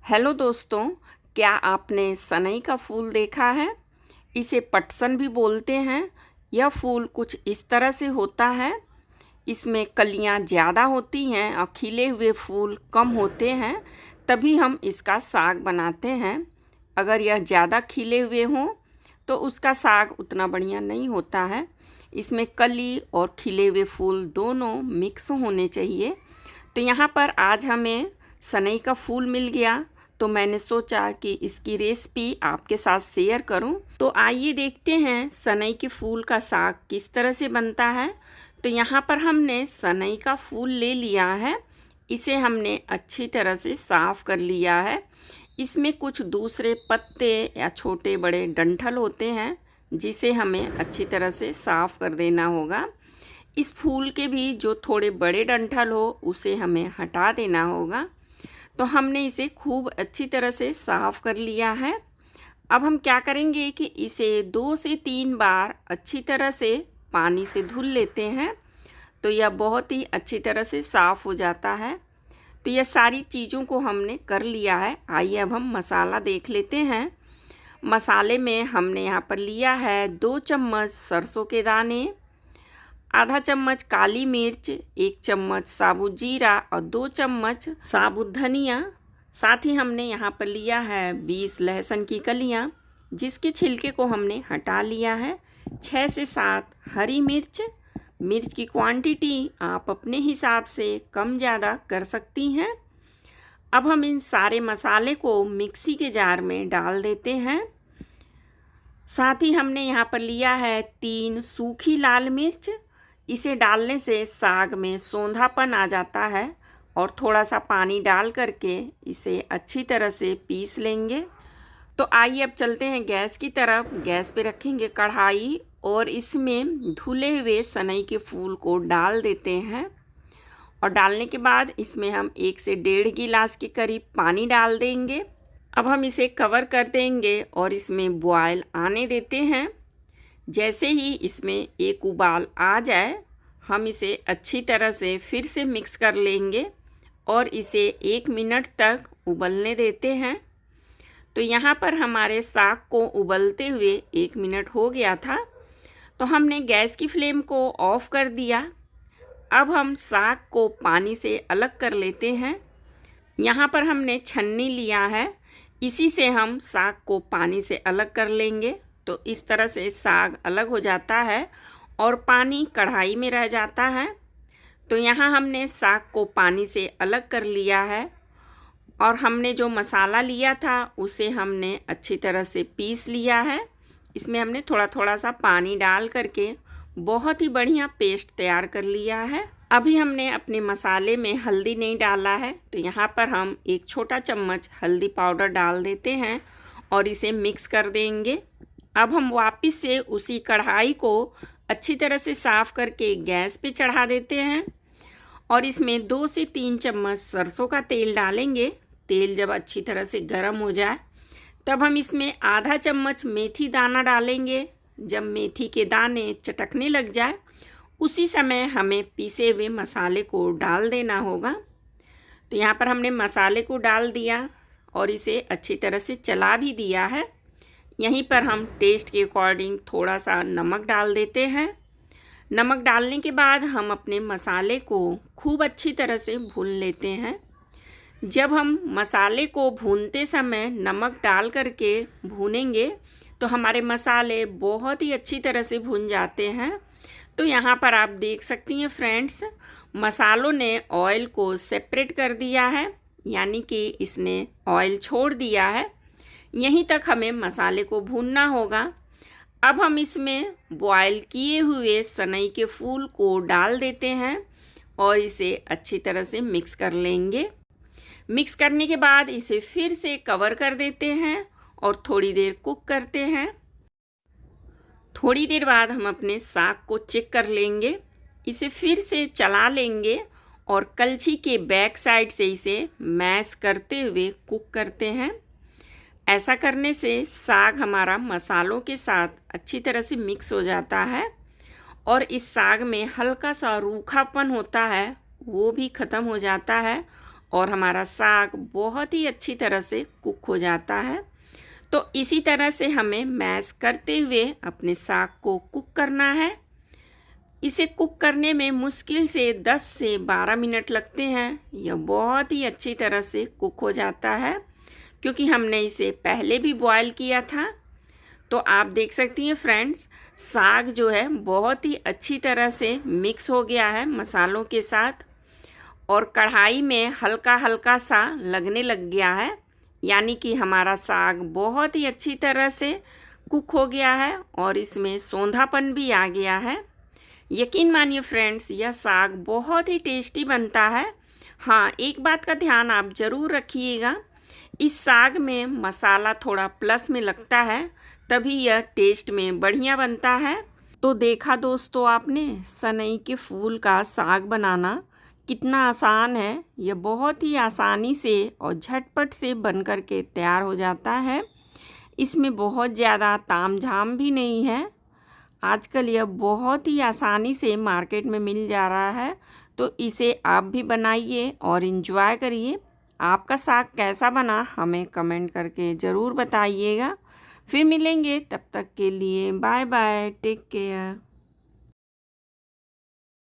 Hello दोस्तों, क्या आपने सनई का फूल देखा है? इसे पटसन भी बोलते हैं। यह फूल कुछ इस तरह से होता है। इसमें कलियां ज़्यादा होती हैं और खिले हुए फूल कम होते हैं, तभी हम इसका साग बनाते हैं। अगर यह ज़्यादा खिले हुए हों तो उसका साग उतना बढ़िया नहीं होता है। इसमें कली और खिले हुए फूल दोनों मिक्स होने चाहिए। तो यहाँ पर आज हमें सनई का फूल मिल गया, तो मैंने सोचा कि इसकी रेसिपी आपके साथ शेयर करूं। तो आइए देखते हैं सनई के फूल का साग किस तरह से बनता है। तो यहाँ पर हमने सनई का फूल ले लिया है। इसे हमने अच्छी तरह से साफ़ कर लिया है। इसमें कुछ दूसरे पत्ते या छोटे बड़े डंठल होते हैं, जिसे हमें अच्छी तरह से साफ़ कर देना होगा। इस फूल के भी जो थोड़े बड़े डंठल हो उसे हमें हटा देना होगा। तो हमने इसे खूब अच्छी तरह से साफ़ कर लिया है। अब हम क्या करेंगे कि इसे 2 से 3 बार अच्छी तरह से पानी से धुल लेते हैं, तो यह बहुत ही अच्छी तरह से साफ़ हो जाता है। तो यह सारी चीज़ों को हमने कर लिया है। आइए अब हम मसाला देख लेते हैं। मसाले में हमने यहाँ पर लिया है 2 चम्मच सरसों के दाने, आधा चम्मच काली मिर्च, 1 चम्मच साबुत जीरा और 2 चम्मच साबुत धनिया। साथ ही हमने यहाँ पर लिया है 20 लहसुन की कलियाँ, जिसके छिलके को हमने हटा लिया है। 6 से 7 हरी मिर्च। मिर्च की क्वांटिटी आप अपने हिसाब से कम ज़्यादा कर सकती हैं। अब हम इन सारे मसाले को मिक्सी के जार में डाल देते हैं। साथ ही हमने यहाँ पर लिया है 3 सूखी लाल मिर्च। इसे डालने से साग में सौंधापन आ जाता है और थोड़ा सा पानी डाल करके इसे अच्छी तरह से पीस लेंगे। तो आइए अब चलते हैं गैस की तरफ। गैस पे रखेंगे कढ़ाई और इसमें धुले हुए सनई के फूल को डाल देते हैं। और डालने के बाद इसमें हम 1 से 1.5 गिलास के करीब पानी डाल देंगे। अब हम इसे कवर कर देंगे और इसमें बॉयल आने देते हैं। जैसे ही इसमें एक उबाल आ जाए, हम इसे अच्छी तरह से फिर से मिक्स कर लेंगे और इसे 1 मिनट तक उबलने देते हैं। तो यहाँ पर हमारे साग को उबलते हुए 1 मिनट हो गया था, तो हमने गैस की फ्लेम को ऑफ़ कर दिया। अब हम साग को पानी से अलग कर लेते हैं। यहाँ पर हमने छन्नी लिया है, इसी से हम साग को पानी से अलग कर लेंगे। तो इस तरह से साग अलग हो जाता है और पानी कढ़ाई में रह जाता है। तो यहाँ हमने साग को पानी से अलग कर लिया है और हमने जो मसाला लिया था उसे हमने अच्छी तरह से पीस लिया है। इसमें हमने थोड़ा थोड़ा सा पानी डाल करके बहुत ही बढ़िया पेस्ट तैयार कर लिया है। अभी हमने अपने मसाले में हल्दी नहीं डाला है, तो यहाँ पर हम 1 छोटा चम्मच हल्दी पाउडर डाल देते हैं और इसे मिक्स कर देंगे। अब हम वापस से उसी कढ़ाई को अच्छी तरह से साफ़ करके गैस पे चढ़ा देते हैं और इसमें 2 से 3 चम्मच सरसों का तेल डालेंगे। तेल जब अच्छी तरह से गर्म हो जाए, तब हम इसमें आधा चम्मच मेथी दाना डालेंगे। जब मेथी के दाने चटकने लग जाए, उसी समय हमें पीसे हुए मसाले को डाल देना होगा। तो यहाँ पर हमने मसाले को डाल दिया और इसे अच्छी तरह से चला भी दिया है। यहीं पर हम टेस्ट के अकॉर्डिंग थोड़ा सा नमक डाल देते हैं। नमक डालने के बाद हम अपने मसाले को खूब अच्छी तरह से भून लेते हैं। जब हम मसाले को भूनते समय नमक डाल करके भूनेंगे, तो हमारे मसाले बहुत ही अच्छी तरह से भून जाते हैं। तो यहाँ पर आप देख सकती हैं फ्रेंड्स, मसालों ने ऑयल को सेपरेट कर दिया है, यानी कि इसने ऑयल छोड़ दिया है। यहीं तक हमें मसाले को भूनना होगा। अब हम इसमें बॉयल किए हुए सनई के फूल को डाल देते हैं और इसे अच्छी तरह से मिक्स कर लेंगे। मिक्स करने के बाद इसे फिर से कवर कर देते हैं और थोड़ी देर कुक करते हैं। थोड़ी देर बाद हम अपने साग को चेक कर लेंगे। इसे फिर से चला लेंगे और कलछी के बैक साइड से इसे मैश करते हुए कुक करते हैं। ऐसा करने से साग हमारा मसालों के साथ अच्छी तरह से मिक्स हो जाता है और इस साग में हल्का सा रूखापन होता है, वो भी ख़त्म हो जाता है और हमारा साग बहुत ही अच्छी तरह से कुक हो जाता है। तो इसी तरह से हमें मैश करते हुए अपने साग को कुक करना है। इसे कुक करने में मुश्किल से 10 से 12 मिनट लगते हैं। यह बहुत ही अच्छी तरह से कुक हो जाता है क्योंकि हमने इसे पहले भी बॉयल किया था। तो आप देख सकती हैं फ्रेंड्स, साग जो है बहुत ही अच्छी तरह से मिक्स हो गया है मसालों के साथ और कढ़ाई में हल्का हल्का सा लगने लग गया है, यानी कि हमारा साग बहुत ही अच्छी तरह से कुक हो गया है और इसमें सौंधापन भी आ गया है। यकीन मानिए फ्रेंड्स, यह साग बहुत ही टेस्टी बनता है। हाँ, एक बात का ध्यान आप ज़रूर रखिएगा, इस साग में मसाला थोड़ा प्लस में लगता है, तभी यह टेस्ट में बढ़िया बनता है। तो देखा दोस्तों आपने, सनई के फूल का साग बनाना कितना आसान है। यह बहुत ही आसानी से और झटपट से बन कर के तैयार हो जाता है। इसमें बहुत ज़्यादा तामझाम भी नहीं है। आजकल यह बहुत ही आसानी से मार्केट में मिल जा रहा है। तो इसे आप भी बनाइए और इन्जॉय करिए। आपका साग कैसा बना हमें कमेंट करके ज़रूर बताइएगा। फिर मिलेंगे, तब तक के लिए बाय बाय, टेक केयर।